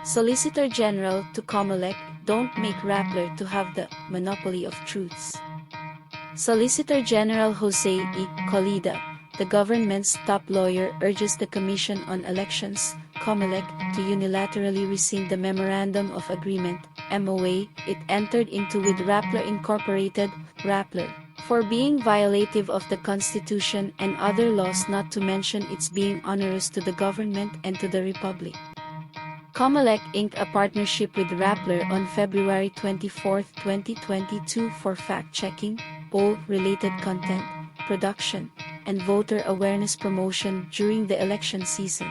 Solicitor General to Comelec, don't make Rappler to have the monopoly of truths. Solicitor General Jose E. Calida, the government's top lawyer, urges the Commission on Elections, Comelec, to unilaterally rescind the Memorandum of Agreement, MOA, it entered into with Rappler Incorporated, Rappler, for being violative of the Constitution and other laws, not to mention its being onerous to the government and to the Republic. Comelec inked a partnership with Rappler on February 24, 2022 for fact-checking, poll-related content, production, and voter awareness promotion during the election season.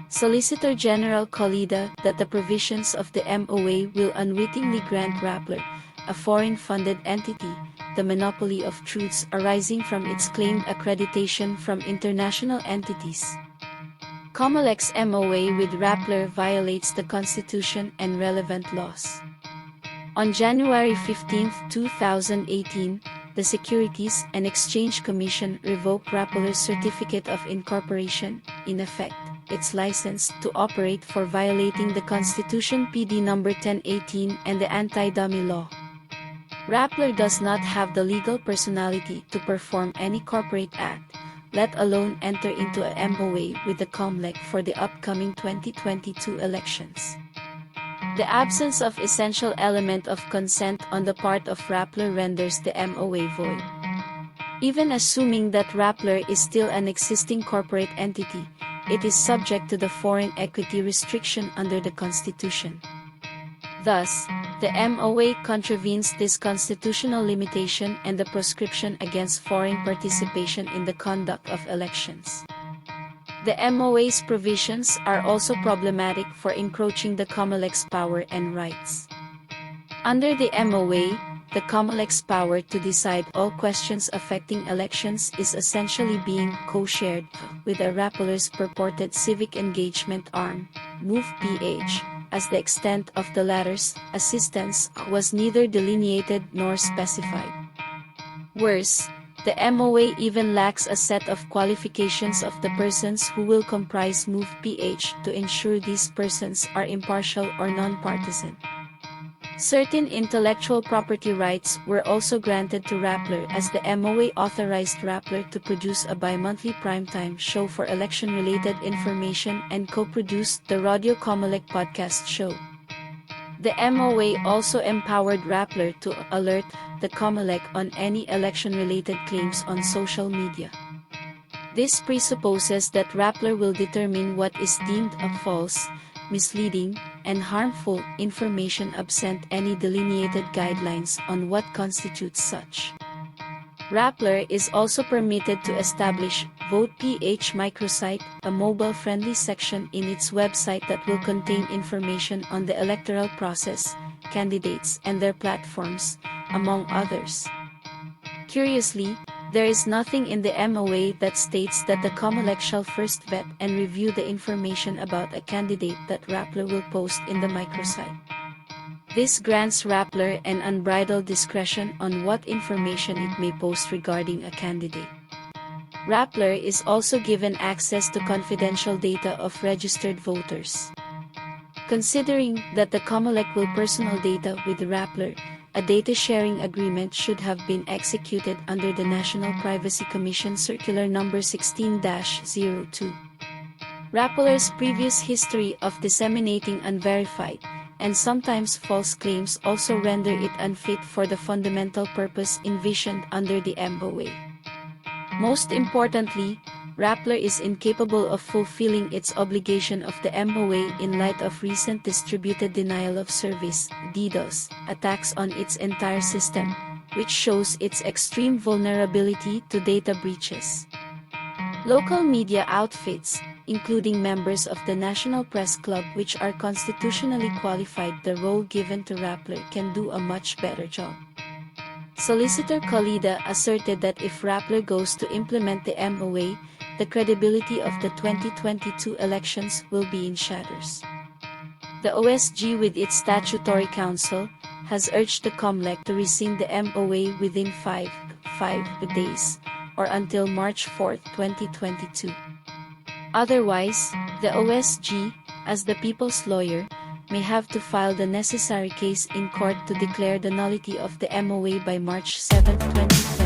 Solicitor General Calida that the provisions of the MOA will unwittingly grant Rappler, a foreign-funded entity, the monopoly of truths arising from its claimed accreditation from international entities. Comelec's MOA with Rappler violates the Constitution and relevant laws. On January 15, 2018, the Securities and Exchange Commission revoked Rappler's Certificate of Incorporation, in effect, its license to operate for violating the Constitution PD No. 1018 and the Anti-Dummy Law. Rappler does not have the legal personality to perform any corporate act, let alone enter into a MOA with the Comelec for the upcoming 2022 elections. The absence of essential element of consent on the part of Rappler renders the MOA void. Even assuming that Rappler is still an existing corporate entity, it is subject to the foreign equity restriction under the Constitution. Thus, the MOA contravenes this constitutional limitation and the proscription against foreign participation in the conduct of elections. The MOA's provisions are also problematic for encroaching the Comelec's power and rights. Under the MOA, the Comelec's power to decide all questions affecting elections is essentially being co-shared with a Rappler's purported civic engagement arm, MOVE-PH, as the extent of the latter's assistance was neither delineated nor specified. Worse, the MOA even lacks a set of qualifications of the persons who will comprise MOVE-PH to ensure these persons are impartial or non-partisan. Certain intellectual property rights were also granted to Rappler as the MOA authorized Rappler to produce a bi-monthly primetime show for election-related information and co-produced the Radio Comelec podcast show. The MOA also empowered Rappler to alert the Comelec on any election-related claims on social media. This presupposes that Rappler will determine what is deemed a false, misleading, and harmful information absent any delineated guidelines on what constitutes such. Rappler is also permitted to establish Vote-PH microsite, a mobile-friendly section in its website that will contain information on the electoral process, candidates and their platforms, among others. Curiously, there is nothing in the MOA that states that the Comelec shall first vet and review the information about a candidate that Rappler will post in the microsite. This grants Rappler an unbridled discretion on what information it may post regarding a candidate. Rappler is also given access to confidential data of registered voters. Considering that the Comelec will personal data with Rappler, a data-sharing agreement should have been executed under the National Privacy Commission Circular No. 16-02. Rappler's previous history of disseminating unverified, and sometimes false claims also render it unfit for the fundamental purpose envisioned under the MOA. Most importantly, Rappler is incapable of fulfilling its obligation of the MOA in light of recent distributed denial of service (DDoS) attacks on its entire system, which shows its extreme vulnerability to data breaches. Local media outfits, including members of the National Press Club which are constitutionally qualified, the role given to Rappler can do a much better job. Solicitor Calida asserted that if Rappler goes to implement the MOA, the credibility of the 2022 elections will be in shatters. The OSG with its statutory council has urged the Comelec to rescind the MOA within 5 days, or until March 4, 2022. Otherwise, the OSG as the people's lawyer, may have to file the necessary case in court to declare the nullity of the MOA by March 7, 2020.